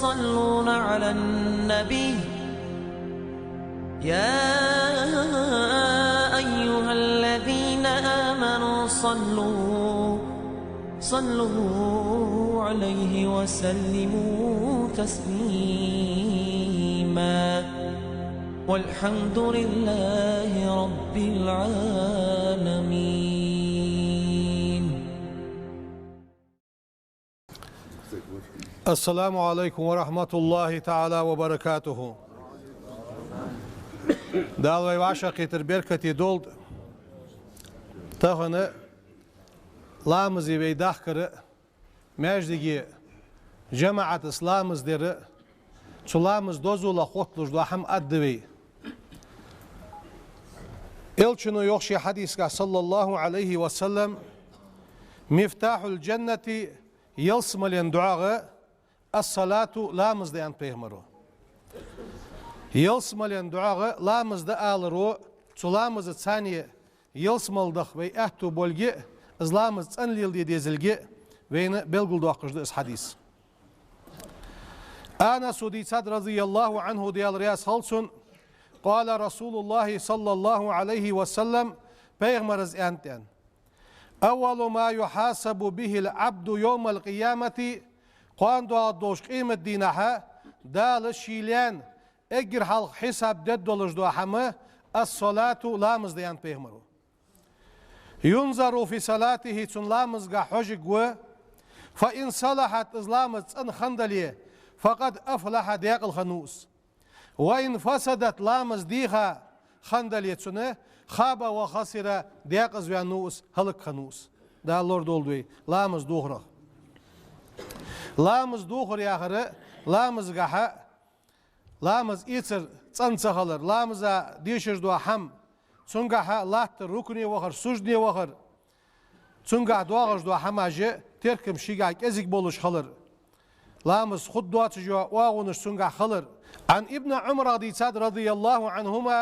يصلون على النبي يا أيها الذين آمنوا صلوا عليه وسلموا تسليما والحمد لله رب العالمين. السلام عليكم ورحمة الله تعالى وبركاته. دالوي وعشقي تربيركتي دولد تغنى لامزي بيداخكر ماجدگي جماعة اسلامز دير تلامز دوزو لخوتلوش دو هم ادوي إلچنو يوخشي حديثك صلى الله عليه وسلم مفتاح الجنة يلسملين دعاء الصلاة لامز ديان بيهمرو يلسملين دعاء لامز دا آلرو تلامز الثانية يلسمل دخ بي اهتو بولجي ازلامز تنليل دي ديزلجي وين بلغل دوقش دس حديث أنس رضي الله عنه ديال رياس هلسون قال رسول الله صلى الله عليه وسلم بيغمرز أنتن أول ما يحاسب به العبد يوم القيامة قاندو عدوش قيمة دينها دال الشيلان اجر حلق حساب ددولش دو حما الصلاة لامز ديان بيغمرو ينظر في صلاته تن لامز غا حجق فإن صلحت إزلامز ان خندليه فقد أفلح ديق الخنوس وإن فسدت لامز ديها خندليه تنه خاب وخسر ديق ازوانوس هلك خنوس دا اللور دولدوي لامز دوخرا لامز دوخر ياخر لامز غاها لامز ايتر تنصخلر لامز ديشر دو حم تنغاها لات ركني وخر سجدني وخر تنغا دوغش دو حماجه تركم شيغا ازيك بولش خلر لامز خد دوات جو واغونش سنغا خلر عن ابن عمر رضي الله عنهما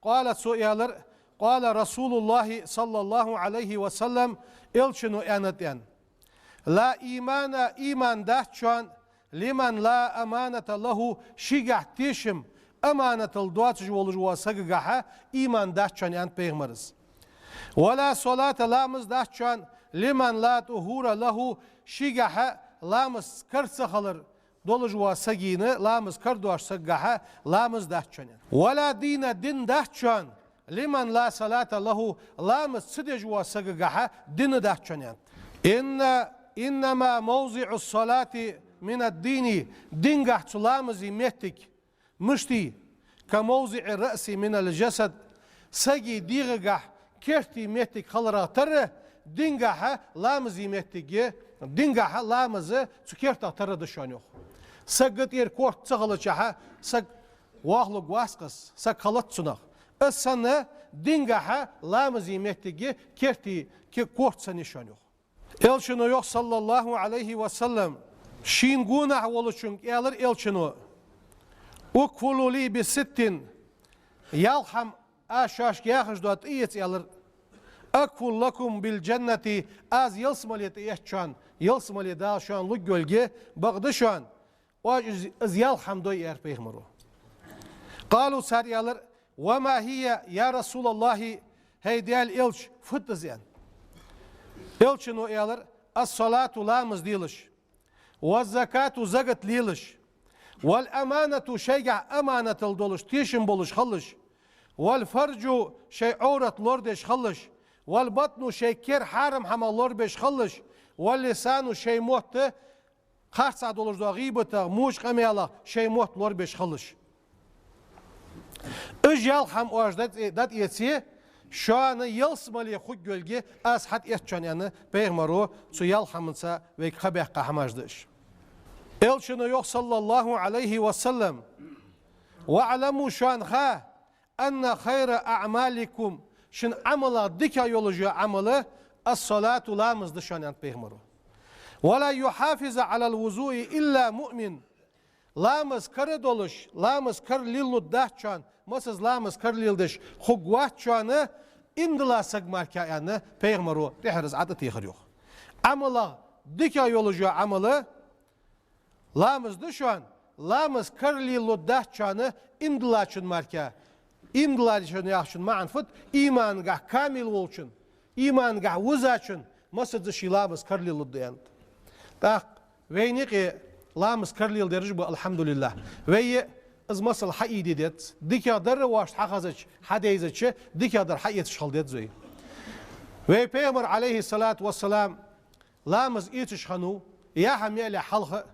قالت سؤالر قال رسول الله صلى الله عليه وسلم إلشنو أنتين لا إيمان دهشان لمن لا أمانة له شيغح تيشم أمانة الدوات جوال جوا سجغها إيمان دهشان أنت بيغمرز ولا صلاة لامز دهشان لمن لا طهور له شيغح لامز كرس خلر دولج واسجينه لامز كردواش سجها لامز دهشان ولا دين دهشان لمن لا صلاة له لامز سدج واسجها دين دهشان إنما موضع الصلاة من الدين دينجح لامز يمتك مشتي كموضع الرأس من الجسد سجي ديغح كرتي متك خلرا تره دينجح لامز يمتك دينجح لامز سكرتا تره دشانيو سجت كورت سغلتشها سج واخلق واسقس سج خلط سنخ السنة دينجها لامزي مهتجي كرتي كورت سنشانيو إلشنو يوح صلى الله عليه وسلم شين جونا ولشون يالر إلشنو أكفلوا لي بستين يالحم أشاش ياخش دوت إيت يالر أكفل لكم بالجنة از يلسماليت إيشان يلسمالي داشان لجولجي بغدشان واز يالحم دوي يار بيغمرو قالوا ساريالر وما هي يا رسول الله هيديال إلش فتزيان إلشنو يالر الصلاة لامز ديلش والزكاة زغت ليلش والأمانة شيء أمانة الدولش تيشن بولش خلش والفرج شيء عورة لوردش خلش والبطن شيء كير حارم حما لوربش خلش واللسان شيء موت خاصة دولش دو غيبته موش قميالة شيء موت لوربش خلش اجيال حم واجدات يتسي شان يلسمالي خود gölge az hat etçan yani peygambero su yal hamınsa ve kabeh kahmajdış. Elçino yok sallallahu aleyhi ve sellem ve alemu şan ha enne hayra a'malikum şin amala dika yolucu amalı as-salatu lamızdı şan yani peygambero. Ve la yuhafiza alal vuzu'i illa mu'min. Lamız karı doluş, lamız kar lillu dahçan, masız lamız kar lildiş, hugvatçanı indila sagmarka yani peygambero tehriz adı tehir yok. Amala dika yolucu amalı lamızdı şu an لامز كرلي لده چانه اندلاچن مركا اندلاچن ياخشن معن فت إيمان قا كامل ولچن إيمان قا وزاچن مسد شي لامز كرلي لده انت تاق وينيقي لامز كرلي درج الحمد لله وي از مسل حقي ديت ديكا در واش حقزچ حديزچ ديكا در حقيت شخل ديت زي وي پیغمبر عليه الصلاه والسلام لامز ايتش خنو يا هم يا حلخه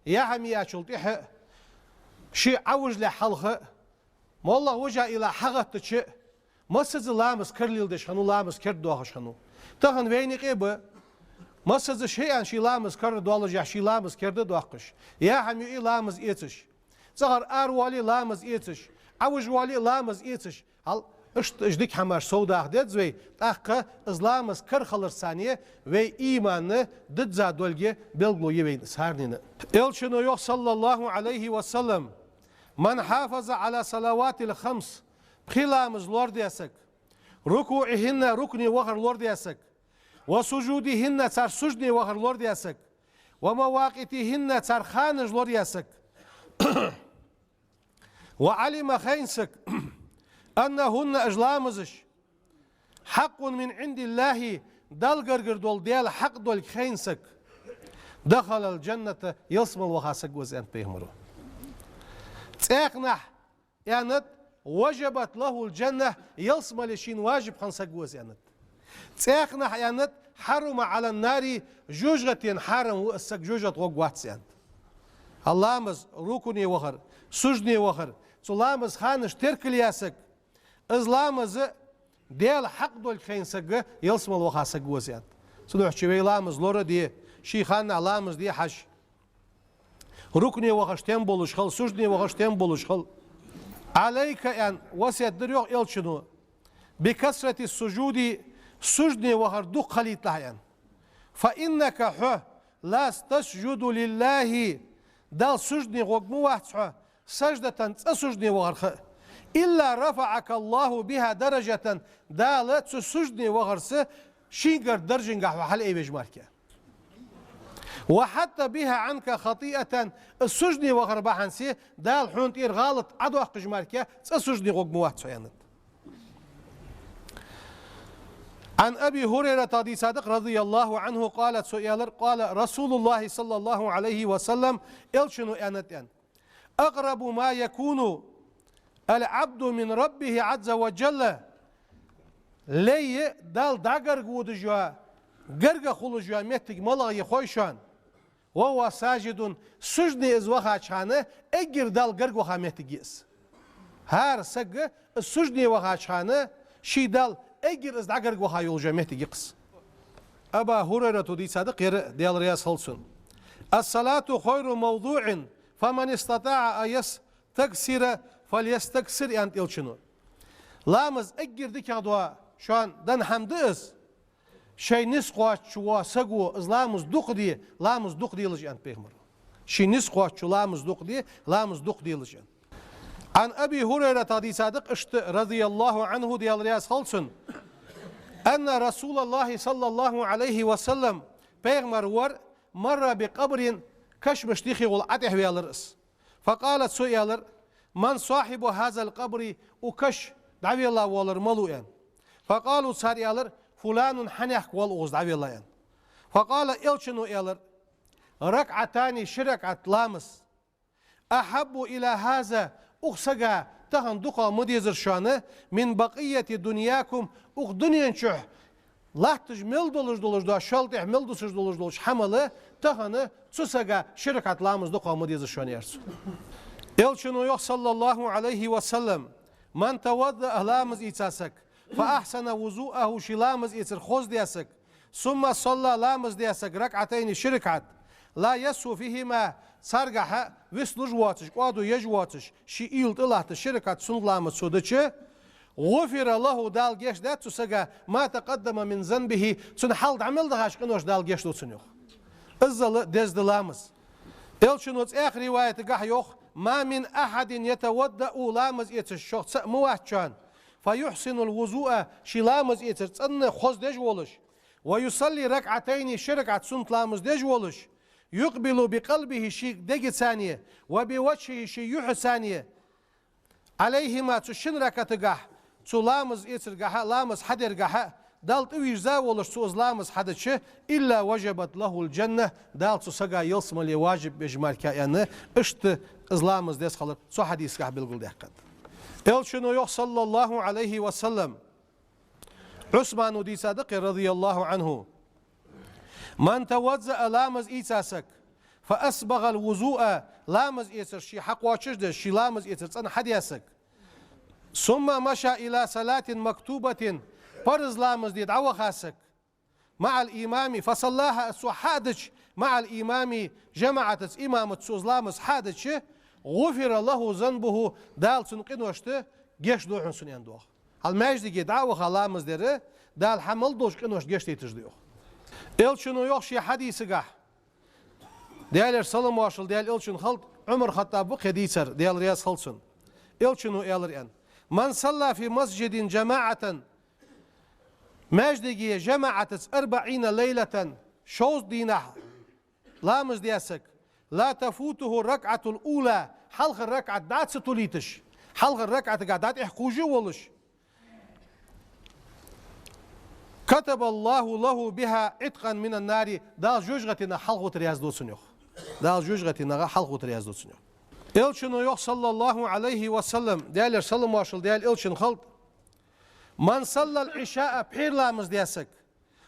يا هم يا شلطيح شي عوج لحلخه والله وجه الى حقتش مسز لامز كرليل دش خنو لامز كرد دوخ خنو تخن ويني قيب مسز شي ان شي لامز كرد دولج يا شي لامز كرد دوخش يا هم يا لامز ايتش صغر ار والي لامز ايتش عوج والي لامز ايتش هل اشدك حماش سوداخ ديت زوي تاقه ازلامز كر خلر ثانيه وي ايمانه دد زادولجي بلغلو يبين سارنين الشنو يو صلى الله عليه وسلم من حافظ على صلوات الخمس بخلامز لورد يسك ركوعهن ركني وخر لورد يسك وسجودهن صار سجدي وخر لورد يسك ومواقيتهن صار خانج لورد يسك وعلم خينسك أنهن أجلامزش حق من عند الله دل قرقر دول ديال حق دول خينسك دخل الجنة يصمل وخاسك وزين بيهمرو تاقنح يعني وجبت له الجنة يصمل شين واجب خنسك وزين تاقنح يعني حرم على النار جوجة حرم واسك جوجة وقوات يعني اللامز ركني وخر سجني وخر سلامز خانش تركل ياسك ازلامز ديال حق دول خينسك يلسم الوخاسك وزيان سنوح شوي لامز لورا دي شي خان لامز دي حش ركني وخشتين بولش خل سجني وخشتين بولش خل عليك ان وسيت دريوغ يلشنو بكثرة السجود سجني وخر دوق خليت لحيان فإنك حو لا تسجد لله دال سجني وقمو واحد سجدة سجني وخر إلا رفعك الله بها درجة دالت سجني وغرس شينجر درجن قحو حل اي بجماركا وحتى بها عنك خطيئة السجني وغر بحنسي دال حونت إير غالط عدو أخ جماركا سجني وقم واحد سعيانت عن أبي هريرة رضي صادق رضي الله عنه قالت سؤالر قال رسول الله صلى الله عليه وسلم إلشنو أنت أقرب ما يكون العبد من ربه عز وجل لي دال داغر قود جوا غرغ خول جوا متك ملغ يخوشان وهو ساجد سجن ازوخا چانه اگر دال غرغ وخا متگيس هر سگ السجن وخا چانه شي دال اگر از داغر وخا يول جوا متگيس ابا هريره دي صادق ير ديال رياس هلسن الصلاه خير موضوع فمن استطاع ان يستكثر فليستكثر أنت إلشنو لامز أجر ديك عدوا شان دن حمدس شيء نسقوا شوا سقوا إزلامز دقدي لامز دقدي لجان بيهمر شيء نسقوا شو لامز دقدي لجان عن أبي هريرة رضي صادق رضي الله عنه ديال رياس خلصن أن رسول الله صلى الله عليه وسلم بيغمر ور مر بقبر كشمش ديخي والعته ويالرس فقالت سؤالر من صاحب هذا القبر وكش دعوي الله والر ملوئا فقالوا صار يالر فلان حنيح والأوز دعوي الله يعني فقال إلشنو يالر ركعتان شركعة لامس أحب إلى هذا أخسقا تهن دقا مديزر شانه من بقية دنياكم أخ دنيا شح لا تجمل دولج دا شلتح مل دوسج دولج حمله تهن تسقا شركعة لامس دقا مديزر شانه يرسو إلشنو يخ صلى الله عليه وسلم من توضأ لامز إيتاسك فأحسن وضوءه شلامز إيتر خوز دياسك ثم صلى لامز دياسك ركعتين شركعت لا يسو فيهما سرقها وسلج واتش قادو يجواتش شي إيلت الله تشركات سن لامز سودتش غفر له دال جيش دات تسقى ما تقدم من ذنبه سن حال عمل دهاش قنوش دال جيش دو سنيوخ الزل دز دلامز إلشنو آخر رواية قح يوخ ما من أحد يتودأ لامز إيتش مواتشان فيحسن الوضوء شي لامز إيتش تسن خوز ديج ولش ويصلي ركعتين شركعة سنت لامز ديج ولش يقبل بقلبه شيء دق ثانية وبوجهه شيء يح ثانية عليهما تشن ركتجح تلامز إترجح لامز حدر جح دالت ويجزا ولا سوز لامز حدش إلا وجبت له الجنة دالت سجا يلسم اللي واجب بجمال كائنه اشت إسلامز ديس خلر سو حديث كه بالقول دهقت إلشنو يح صلى الله عليه وسلم عثمان دي صادق رضي الله عنه من توزأ لامز إيساسك فأسبغ الوضوء لامز إيسر شي حق واشجد شي لامز إيسر أنا حديثك ثم مشى إلى صلاة مكتوبة فرز لامز دي دعوة خاسك مع الإمام فصلاها سو حادش مع الإمام جماعة إمامة سوز لامز حادش غفر له ذنبه دال سنقين وشت جيش دوحن سنين دوح المجد دعوة خلامز ديره دال حمل دوش كنوش جيش تيتجديوه إلشنو يوخشي حديث قح ديال سلام واشل ديال إلشن خلط عمر خطاب حديثر ديال رياض خلصن إلشنو إلر أن من صلى في مسجد جماعة مجدي جماعة 40 ليلة شوز دينه لامز دياسك لا تفوته الركعة الأولى حلق الركعة دات ستوليتش حلق الركعة قعدات إحكوجي ولش كتب الله له بها عتقا من النار دال جوجغتنا حلقة رياض دوسنيوخ دال جوجغتنا حلقة رياض دوسنيوخ إلشنو يوخ صلى الله عليه وسلم ديال سلم واشل ديال إلشن خلط من صلى العشاء بحير لامز دياسك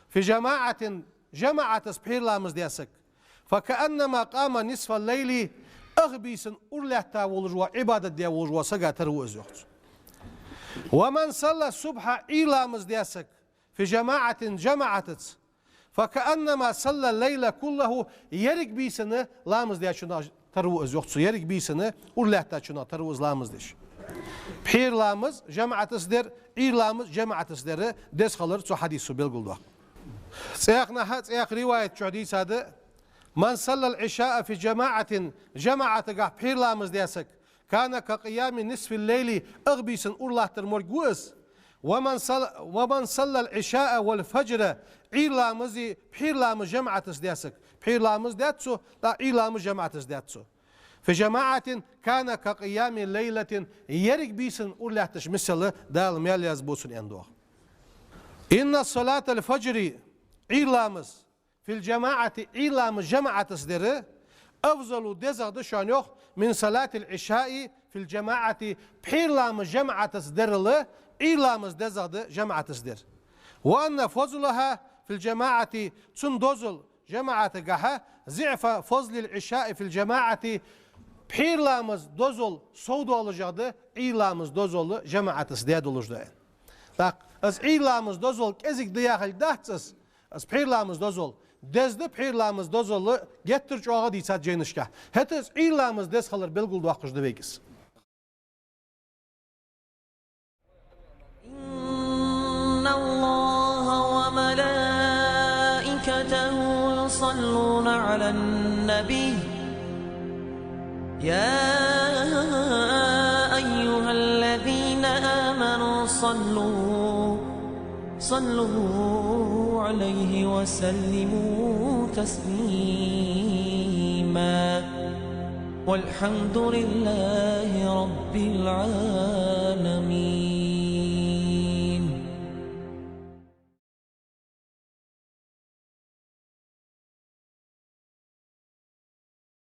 في جماعة بحير لامز دياسك فكأنما قام نصف الليل أغبيسن أرلحتا ولجوا عبادة ديا ولجوا سقا تروز يوخت ومن صلى الصبح إلامز دياسك في جماعة فكأنما صلى الليل كله يرق بيسنه لامز ديا شنا تروز يوخت يرق بيسنه أرلحتا شنا تروز لامز ديش بحير لامز جماعة در لامز جماعة در دس خلر سو حديث سو بالقلوا سياقنا سياق رواية حديث هذا من صلى العشاء في جماعة قح بحير لامز دياسك كان كقيام نصف الليل أغبيسن أرلح ترمرقوس ومن صلى العشاء والفجر لامزي بحير لامز جماعة دياسك بحير لامز دياتسو لا لامز جماعة دياتسو في جماعة كان كقيام ليلة يرق بيسن أرلح تشمسل دال ميالياز بوسن اندوه إن صلاة الفجر لامز في الجماعة لامز جماعة صدره أفضل دزغ شانيوخ من صلاة العشاء في الجماعة بحير لامز جماعة صدر لامز دزغ جماعة صدر وأن فضلها في الجماعة تندوزل جماعة قها ضعف فضل العشاء في الجماعة بحير لامز دوزل سودو olacakdı لامز دوزل جماعة صدر olacakdı. Bak az لامز دوزل kezik diyahil dahtsız az بحير لامز دوزل دزد بحير لامز دوزل getir çoğa diysa cenişka. Hetes لامز des kalır belgul vakıjdı vegiz. İnna Allaha ve melaiketehu yusalluna alen nebi. Ya eyyühellezine amenu صلوا عليه وسلموا تسليما والحمد لله رب العالمين.